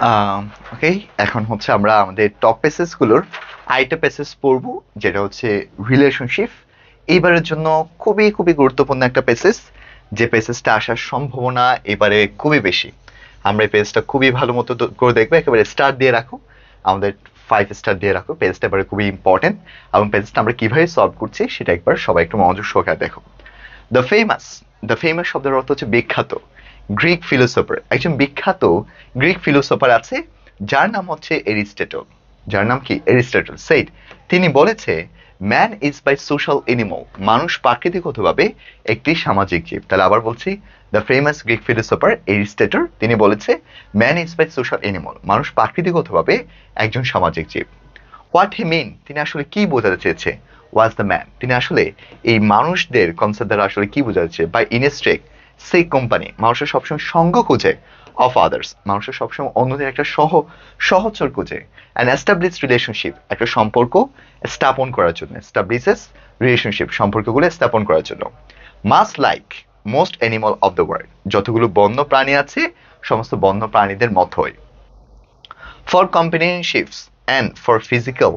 আহ ওকে, এখন হচ্ছে আমরা আমাদের টপ পেসেস গুলোর আরেকটা পেসেস পড়বো, যেটা হচ্ছে রিলেশনশিপ। এইবারের জন্য খুবই খুবই গুরুত্বপূর্ণ একটা পেসেস, যে পেসেসটা আসার সম্ভাবনা এবারে খুবই বেশি। আমরা এই পেজটা খুবই ভালো মতো করে দেখবো, একেবারে স্টার দিয়ে রাখো, আমাদের 5 স্টার দিয়ে রাখো। পেজটা এবারে খুবই ইম্পর্টেন্ট, এবং পেজটা আমরা কিভাবে সলভ করছি সেটা একবার সবাই একটু মনোযোগ সহকারে দেখো। দ্য ফেমাস, দ্য ফেমাস শব্দের অর্থ হচ্ছে বিখ্যাত। গ্রিক ফিলোসফার, একজন বিখ্যাত গ্রিক ফিলোসফার আছে যার নাম হচ্ছে এরিস্টটল। যার নাম কি? এরিস্টটল সেইড, তিনি বলেছে man is by social animal, মানুষ প্রাকৃতিকভাবে একটি সামাজিক জীব। তাহলে আবার বলছি, the famous Greek philosopher Aristotle, তিনি বলেছে man is by social animal, মানুষ প্রাকৃতিকভাবে একজন সামাজিক জীব। হোয়াট হি মিন, তিনি আসলে কি বোঝাতে চেয়েছে? ওয়াজ দ্য ম্যান, তিনি আসলে এই মানুষদের কনসেপ্ট দ্বারা আসলে কি বোঝাতে চেয়েছে? বাই ইনস্ট্রেক সেই কোম্পানি, মানুষের সবসময় সঙ্গ খুঁজে, অফ আদার্স, মানুষের সবসময় অন্যদের একটা সহচর খুঁজে, অ্যান্ড এস্টাবলিশ রিলেশনশিপ, একটা সম্পর্ক স্থাপন করার জন্য, এস্টাবলিশেস রিলেশনশিপ, সম্পর্কগুলো স্থাপন করার জন্য। Much like most animal of the world, যতগুলো বন্য প্রাণী আছে সমস্ত বন্য প্রাণীদের মতোই। For companionships and for physical,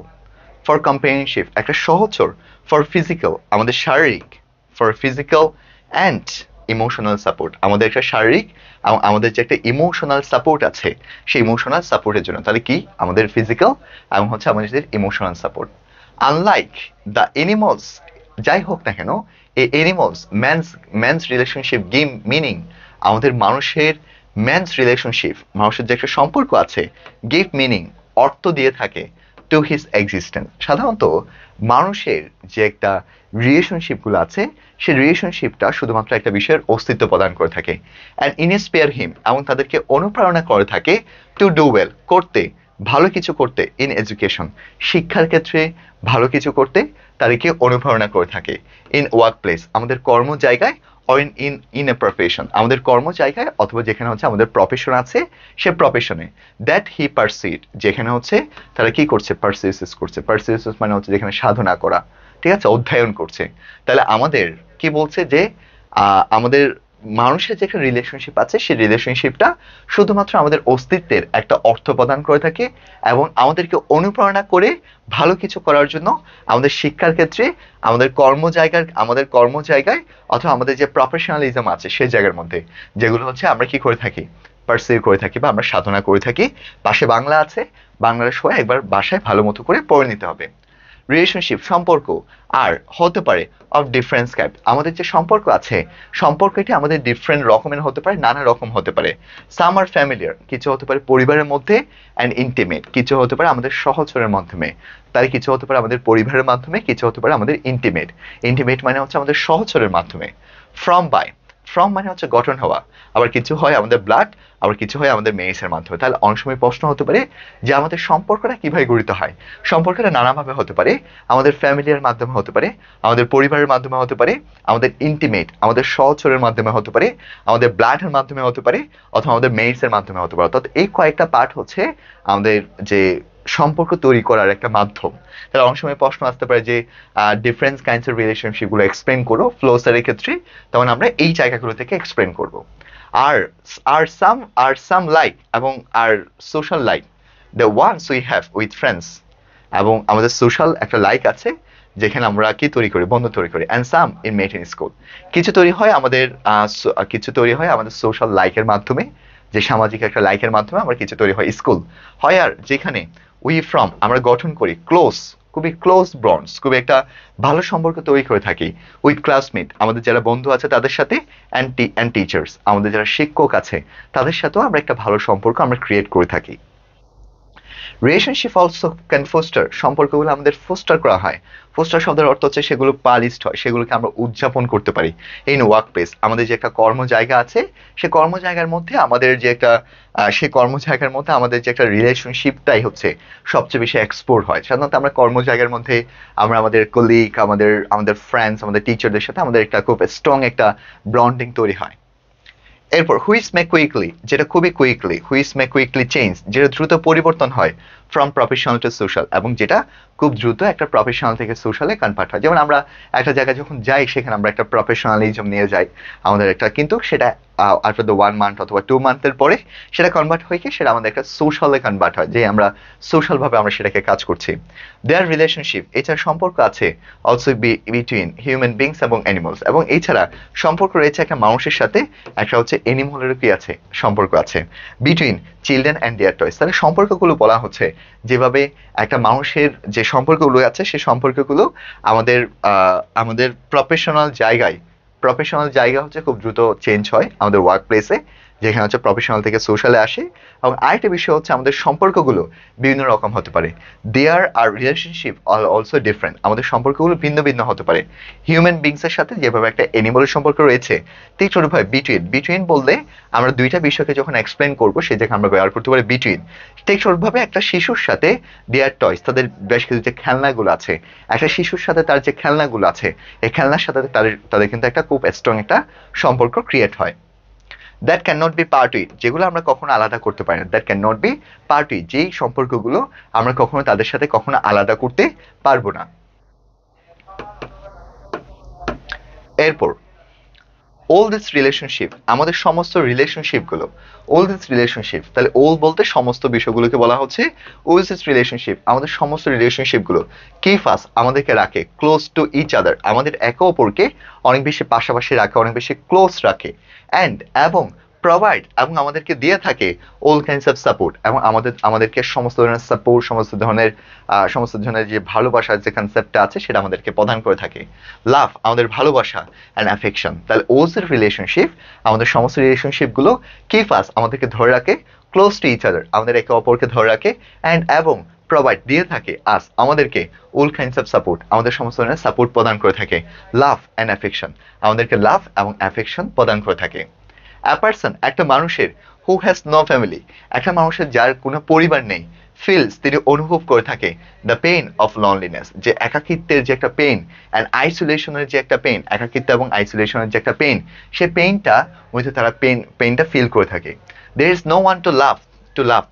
for companionship একটা সহচর, ফর ফিজিক্যাল আমাদের শারীরিক, for physical and emotional support, আমাদের একটা শারীরিক এবং আমাদের যে একটা ইমোশনাল সাপোর্ট আছে সেই ইমোশনাল সাপোর্টের জন্য। তাহলে কি? আমাদের ফিজিক্যাল এবং হচ্ছে আমাদের emotional support. Unlike the animals, যাই হোক না কেন এই animals man's relationship game meaning, আমাদের মানুষের ম্যানস রিলেশনশিপ, মানুষের যে একটা সম্পর্ক আছে, গিভ মিনিং অর্থ দিয়ে থাকে টু হিজ এক্সিস্টেন্স। সাধারণত মানুষের যে একটা রিলেশনশিপগুলো আছে সেই রিলেশনশিপটা শুধুমাত্র একটা বিষয়ের অস্তিত্ব প্রদান করে থাকে, অ্যান্ড ইন্সপায়ার হিম এবং তাদেরকে অনুপ্রেরণা করে থাকে টু ডু ওয়েল করতে, ভালো কিছু করতে, ইন এডুকেশন শিক্ষার ক্ষেত্রে ভালো কিছু করতে তাদেরকে অনুপ্রেরণা করে থাকে, ইন ওয়ার্ক প্লেস আমাদের কর্ম জায়গায়, in in in a profession আমাদের কর্ম জায়গায়, অথবা যেখানে হচ্ছে আমাদের প্রফেশন আছে সে প্রফেশনে। দ্যাট হি পারসিড, যেখানে হচ্ছে তারা কি করছে? পারসিউসেস করছে। পারসিউসেস মানে হচ্ছে যেখানে সাধনা করা, ঠিক আছে, অধ্যয়ন করছে। তাহলে আমাদের কি বলছে যে আমাদের মানুষের যে একটা রিলেশনশিপ আছে সেই রিলেশনশিপটা শুধুমাত্র আমাদের অস্তিত্বের একটা অর্থ প্রদান করে থাকে এবং আমাদেরকে অনুপ্রেরণা করে ভালো কিছু করার জন্য আমাদের শিক্ষার ক্ষেত্রে, আমাদের কর্মজায়গায় অথবা আমাদের যে প্রফেশনালিজম আছে সেই জায়গার মধ্যে, যেগুলো হচ্ছে আমরা কি করে থাকি? পার্সিউ করে থাকি বা আমরা সাধনা করে থাকি। পাশে বাংলা আছে, বাংলার সবাই একবার বাসায় ভালো মতো করে পড়ে নিতে হবে। রিলেশনশিপ সম্পর্ক আর হতে পারে অফ ডিফারেন্স টাইপ, আমাদের যে সম্পর্ক আছে সম্পর্কটি আমাদের ডিফারেন্ট রকমের হতে পারে, নানা রকম হতে পারে। সাম আর ফ্যামিলিয়ার, কিছু হতে পারে পরিবারের মধ্যে, অ্যান্ড ইন্টিমেট, কিছু হতে পারে আমাদের সহচরের মাধ্যমে। তাই কিছু হতে পারে আমাদের পরিবারের মাধ্যমে, কিছু হতে পারে আমাদের ইন্টিমেট। ইন্টিমেট মানে হচ্ছে আমাদের সহচরের মাধ্যমে। ফ্রম বাই, ফ্রম মানে হচ্ছে গঠন হওয়া, আবার কিছু হয় আমাদের ব্লাড, আবার কিছু হয় আমাদের মেয়েসের মাধ্যমে। তাহলে অনেক সময় প্রশ্ন হতে পারে যে আমাদের সম্পর্কটা কিভাবে গঠিত হয়? সম্পর্কটা নানাভাবে হতে পারে, আমাদের ফ্যামিলির মাধ্যমে হতে পারে, আমাদের পরিবারের মাধ্যমে হতে পারে, আমাদের ইন্টিমেট আমাদের সহচরের মাধ্যমে হতে পারে, আমাদের ব্লাডের মাধ্যমে হতে পারে, অথবা আমাদের মেইসের মাধ্যমে হতে পারে। অর্থাৎ এই কয়েকটা পার্ট হচ্ছে আমাদের যে সম্পর্ক তৈরি করার একটা মাধ্যম। তাহলে অনেক সময় প্রশ্ন আসতে পারে যে ডিফারেন্ট কাইন্ডস অফ রিলেশনশিপ গুলো এক্সপ্লেন করো ফ্লোসারের ক্ষেত্রে, তখন আমরা এই জায়গাগুলো থেকে এক্সপ্লেন করব। আর আর সাম লাইক এবং আর social like the ones we have with friends, এবং আমাদের সোশ্যাল একটা লাইক আছে যেখানে আমরা কি তৈরি করি? বন্ধু তৈরি করি। And some in mate in school, কিছু তৈরি হয় আমাদের কিছু তৈরি হয় আমাদের সোশ্যাল লাইকের মাধ্যমে, যে সামাজিক একটা লাইকের মাধ্যমে আমরা কিছু তৈরি হয় স্কুল হয়। আর যেখানে উই ফ্রম আমরা গঠন করি ক্লোজ, খুবই ক্লোজ বন্ডস, খুবই একটা ভালো সম্পর্ক তৈরি করে থাকি উইথ ক্লাসমেট, আমাদের যারা বন্ধু আছে তাদের সাথে, অ্যান্ড টিচার্স আমাদের যারা শিক্ষক আছে তাদের সাথেও আমরা একটা ভালো সম্পর্ক আমরা ক্রিয়েট করে থাকি। রিলেশনশিপ অলসো ক্যান ফোস্টার, সম্পর্কগুলো আমাদের ফোস্টার করা হয়। ফোস্টার শব্দের অর্থ হচ্ছে সেগুলো পালিশড হয়, সেগুলোকে আমরা উদযাপন করতে পারি। ইন ওয়ার্ক প্লেস আমাদের যে একটা কর্ম জায়গা আছে সে কর্ম জায়গার মধ্যে আমাদের যে একটা সেই কর্ম জায়গার মধ্যে আমাদের যে একটা রিলেশনশিপটাই হচ্ছে সবচেয়ে বেশি এক্সপ্লোর হয়। সাধারণত আমরা কর্ম জায়গার মধ্যে আমরা আমাদের কলিগ, আমাদের আমাদের ফ্রেন্ডস, আমাদের টিচারদের সাথে আমাদের একটা খুব স্ট্রং একটা বন্ডিং তৈরি হয়। এরপর হুইচ মে কুইকলি, যেটা খুবই quickly, which may quickly change, যেটা দ্রুত পরিবর্তন হয় ফ্রম প্রফেশনাল টু সোশ্যাল, এবং যেটা খুব দ্রুত একটা প্রফেশনাল থেকে সোশ্যালে কনভার্ট হয়। যেমন আমরা একটা জায়গায় যখন যাই সেখানে আমরা একটা প্রফেশনালিজম নিয়ে যাই আমাদের একটা, কিন্তু সেটা আফটার দ্য 1 মান্থ অথবা 2 মান্থের পরে সেটা কনভার্ট হয়ে কি সেটা আমাদের একটা সোশ্যালে কনভার্ট হয়, যে আমরা সোশ্যাল ভাবে আমরা সেটাকে কাজ করছি। দেয়ার রিলেশনশিপ, এছাড়া সম্পর্ক আছে অলসো বিটুইন হিউম্যান বিংস এবং অ্যানিমালস, এবং এছাড়া সম্পর্ক রয়েছে একটা মানুষের সাথে, একটা হচ্ছে অ্যানিমালেরও কি আছে সম্পর্ক আছে, বিটুইন চিলড্রেন অ্যান্ড দেয়ার টয়স। তাহলে সম্পর্কগুলো বলা হচ্ছে যেভাবে একটা মানুষের যে সম্পর্কগুলো আছে সেই সম্পর্কগুলো আমাদের আমাদের প্রফেশনাল জায়গা হচ্ছে খুব দ্রুত চেঞ্জ হয় আমাদের ওয়ার্ক প্লেসে, যেখানে হচ্ছে প্রফেশনাল থেকে সোশ্যালে আসে। এবং আরেকটা বিষয় হচ্ছে আমাদের সম্পর্কগুলো বিভিন্ন রকম হতে পারে। দেয়ার আর রিলেশনশিপ আর অলসো ডিফারেন্ট, আমাদের সম্পর্কগুলো ভিন্ন ভিন্ন হতে পারে। হিউম্যান বিংসের সাথে যেভাবে একটা অ্যানিমালের সম্পর্ক রয়েছে, ঠিক সেরকমভাবে বিটুইন বললে আমরা দুইটা বিষয়কে যখন এক্সপ্লেন করবো সেই জায়গায় আমরা ব্যবহার করতে পারি বিটুইন। ঠিক সেরকমভাবে একটা শিশুর সাথে দেয়ার টয়স, তাদের বেশ কিছু যে খেলনাগুলো আছে, একটা শিশুর সাথে তার যে খেলনাগুলো আছে এই খেলনার সাথে তাদের কিন্তু একটা খুব স্ট্রং একটা সম্পর্ক ক্রিয়েট হয়। That can not be part with, যেগুলো আমরা কখনো আলাদা করতে পারি না। That can not be part with, যেই সম্পর্কগুলো আমরা কখনো তাদের সাথে কখনো আলাদা করতে পারবো না। এরপর all this relationship, আমাদের সমস্ত রিলেশনশিপগুলো, all this relationship, তাহলে all বলতে সমস্ত বিষয়গুলোকে বলা হচ্ছে all this relationship, আমাদের সমস্ত রিলেশনশিপগুলো keep us, আমাদেরকে রাখে close to each other, আমাদের একে অপরকে অনেক বেশি পাশাপাশি রাখে, অনেক বেশি ক্লোজ রাখে, and এবং প্রোভাইড, এবং আমাদেরকে দিয়ে থাকে all kinds of support, এবং আমাদেরকে সমস্ত ধরনের সাপোর্ট, সমস্ত ধরনের যে ভালোবাসার যে কনসেপ্টটা আছে সেটা আমাদেরকে প্রদান করে থাকে। লাভ, আমাদের ভালোবাসা, অ্যান্ড অ্যাফেকশন, তাহলে ওজ এর রিলেশনশিপ, আমাদের সমস্ত রিলেশনশিপগুলো কিপ আস, আমাদেরকে ধরে রাখে, ক্লোজ টু ইচ আদার, আমাদের একে অপরকে ধরে রাখে, অ্যান্ড এবং প্রোভাইড, দিয়ে থাকে আস, আমাদেরকে অল কাইন্ডস অফ সাপোর্ট, আমাদের সমস্ত ধরনের সাপোর্ট প্রদান করে থাকে। লাভ অ্যান্ড অ্যাফেকশন, আমাদেরকে লাভ এবং অ্যাফেকশন প্রদান করে থাকে। আ পারসন, একটা মানুষের, হু হ্যাজ নো ফ্যামিলি, একটা মানুষের যার কোনো পরিবার নেই, ফিলস, তিনি অনুভব করে থাকে দ্য পেইন অফ লনলিনেস, যে একাকিত্বের যে একটা পেইন, অ্যান্ড আইসোলেশনের যে একটা পেইন, একাকিত্ব এবং আইসোলেশনের যে একটা পেইন, সেই পেইনটা মধ্যে তারা পেইনটা ফিল করে থাকে। There is no one to love,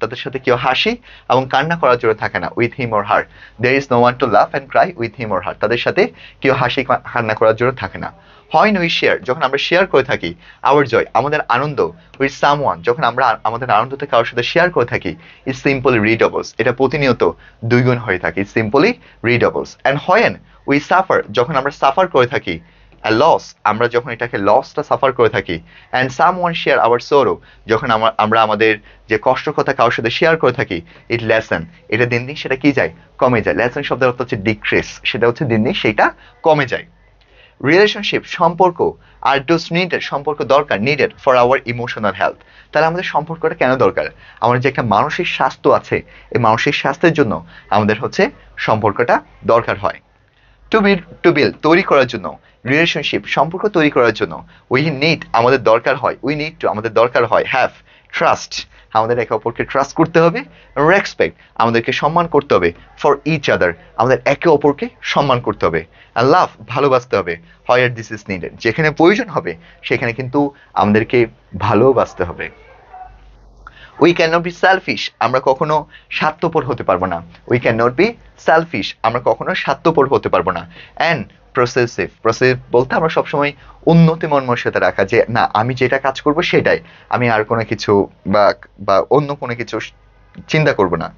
তাদের সাথে কেউ হাসি এবং কান্না করার জন্য থাকে না, with him or her, there is no one to love and cry with him or her, তাদের সাথে কেউ হাসি কান্না করার জন্য থাকে না। হয় উই শেয়ার, যখন আমরা শেয়ার করে থাকি আওয়ার জয়, আমাদের আনন্দ, উইথ সামওয়ান, যখন আমরা আমাদের আনন্দটা কারোর সাথে শেয়ার করে থাকি, ইটস সিম্পলি রিডাবলস, এটা প্রতিনিয়ত দুইগুণ হয়ে থাকে, it's simply redoubles. And when we suffer, যখন আমরা সাফার করে থাকি, লস, আমরা যখন এটাকে লসটা সাফার করে থাকি, and someone share our sorrow, যখন আমরা আমাদের যে কষ্ট কথা কারোর সাথে শেয়ার করে থাকি, ইট লেসন, এটা দিন দিন সেটা কি যায়, কমে যায়। লেসন শব্দের অর্থ হচ্ছে ডিক্রিস, সেটা হচ্ছে দিন দিন সেটা কমে যায়। রিলেশনশিপ, সম্পর্ক, আর ডোজ নিডেড, সম্পর্ক দরকার, needed for our emotional health, তাহলে আমাদের সম্পর্কটা কেন দরকার, আমাদের যে একটা মানসিক স্বাস্থ্য আছে এই মানসিক স্বাস্থ্যের জন্য আমাদের হচ্ছে সম্পর্কটা দরকার হয়। টু বিল্ড, তৈরি করার জন্য, রিলেশনশিপ, সম্পর্ক তৈরি করার জন্য, উই নিড, আমাদের দরকার হয়, উই নিড টু, আমাদের দরকার হয়, হ্যাভ, ট্রাস্ট, আমাদের একে অপরকে ট্রাস্ট করতে হবে, রেসপেক্ট, আমাদেরকে সম্মান করতে হবে, ফর ইচ আদার, আমাদের একে অপরকে সম্মান করতে হবে, আর লাভ, ভালোবাসতে হবে, হোয়ার দিস ইজ নিডেড, যেখানে প্রয়োজন হবে সেখানে কিন্তু আমাদেরকে ভালোবাসতে হবে। We can not B shellfish, আমরা কখনো স্বার্থপর হতে পারবো না, we can not B shellfish, আমরা কখনো স্বার্থপর হতে পারবো না। অ্যান্ড প্রসেসিভ বলতে আমরা সবসময় উন্নতি মনমানসিকতা রাখা, যে না আমি যেটা কাজ করব সেটাই, আমি আর কোনো কিছু বা বা অন্য কোনো কিছু চিন্তা করব না।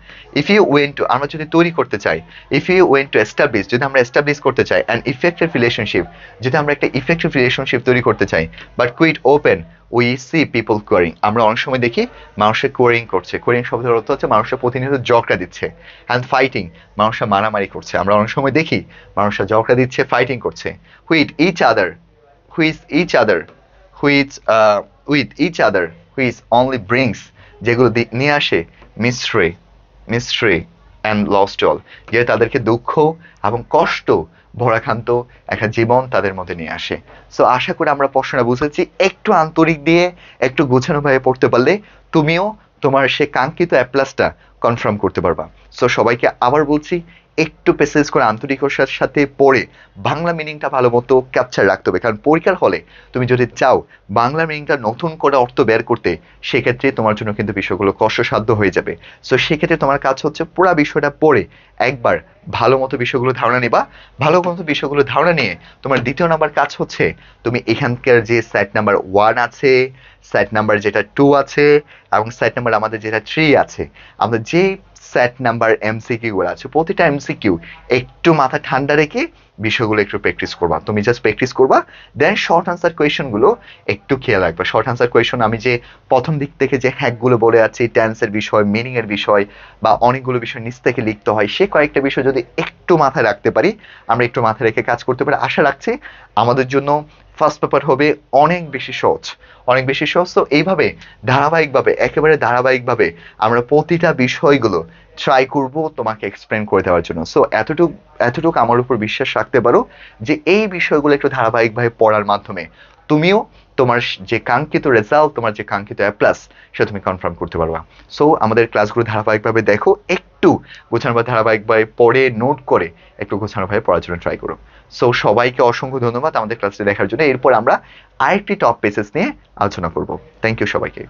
ইফ ইউ ওয়েন্ট টু, আমরা যদি তৈরি করতে চাই, if you went to establish, যদি আমরা এস্টাবলিশ করতে চাই, অ্যান্ড ইফেক্টিভ রিলেশনশিপ, যদি আমরা একটা ইফেক্টিভ রিলেশনশিপ তৈরি করতে চাই, but quite open, we see people quarrying, আমরা অনেক সময় দেখি মানুষের কোয়ারিং করছে, কোয়ারিং শব্দের অর্থ হচ্ছে মানুষের প্রতিনিয়ত ঝগড়া দিচ্ছে, অ্যান্ড ফাইটিং, মানুষরা মারামারি করছে, আমরা অনেক সময় দেখি মানুষরা ঝগড়া দিচ্ছে, ফাইটিং করছে, with each other, which with each other, which only brings, যেগুলো নিয়ে আসে মিস্ট্রি অ্যান্ড লস্ট অল, যে তাদেরকে দুঃখ এবং কষ্ট ভরাক্রান্ত একটা জীবন তাদের মধ্যে নিয়ে আসে। সো আশা করি আমরা প্রশ্নটা বুঝেছি, একটু আন্তরিক দিয়ে একটু গোছানো ভাবে পড়তে পারলে তুমিও তোমার সে কাঙ্ক্ষিত অ্যাপ্লাসটা কনফার্ম করতে পারবা। সো সবাইকে আবার বলছি, একটু পেসেজ করে আন্তরিকতার সাথে পড়ে বাংলা মিনিংটা ভালো মতো ক্যাপচার রাখতে হবে। কারণ পরীক্ষার হলে তুমি যদি চাও বাংলা মিনিংটা নতুন করে অর্থ বের করতে, সেক্ষেত্রে তোমার জন্য কিন্তু বিষয়গুলো কষ্টসাধ্য হয়ে যাবে। সো সেক্ষেত্রে তোমার কাজ হচ্ছে পুরো বিষয়টা পড়ে একবার ভালো মতো বিষয়গুলো ধারণা নিবা। ভালো মতো বিষয়গুলো ধারণা নিয়ে তোমার দ্বিতীয় নাম্বার কাজ হচ্ছে তুমি এখানকার যে সেট নাম্বার 1 আছে, সেট নাম্বার যেটা 2 আছে, এবং সেট নাম্বার আমাদের যেটা 3 আছে, আমরা যে সেট নাম্বার এমসিকিউ গুলো আছে প্রতিটা এমসিকিউ একটু মাথা ঠান্ডা রেখে বিষয়গুলো একটু প্র্যাকটিস করবা। তুমি জাস্ট প্র্যাকটিস করবা, দেন শর্ট আনসার কোয়েশন গুলো একটু খেয়াল রাখবা। শর্ট আনসার কোয়েশন আমি যে প্রথম দিক থেকে যে হ্যাকগুলো বলে আছি, টেন্সের বিষয়, মিনিং এর বিষয়, বা অনেকগুলো বিষয় নিচ থেকে লিখতে হয়, সে কয়েকটা বিষয় যদি একটু মাথায় রাখতে পারি, আমরা একটু মাথায় রেখে কাজ করতে পারি, আশা রাখছি আমাদের জন্য ফার্স্ট পেপার হবে অনেক বেশি সহজ, অনেক বেশি সহজ। তো এইভাবে ধারাবাহিকভাবে, একেবারে ধারাবাহিকভাবে আমরা প্রতিটা বিষয়গুলো ট্রাই করব তোমাকে এক্সপ্লেন করে দেওয়ার জন্য। সো এতটুকু আমার উপর বিশ্বাস রাখতে পারো যে এই বিষয়গুলো একটু ধারাবাহিকভাবে পড়ার মাধ্যমে তুমিও তোমার যে কাঙ্ক্ষিত রেজাল্ট, তোমার যে কাঙ্ক্ষিত এ প্লাস, সেটা তুমি কনফার্ম করতে পারবা। সো আমাদের ক্লাসগুলো ধারাবাহিকভাবে দেখো, একটু গোছানোভাবে ধারাবাহিকভাবে পড়ে নোট করে একটু গোছানোভাবে পড়ার জন্য ট্রাই করো। সো সবাইকে অসংখ্য ধন্যবাদ আমাদের ক্লাসটি দেখার জন্য। এরপর আমরা আরেকটি টপ পেসেস নিয়ে আলোচনা করব। থ্যাংক ইউ সবাইকে।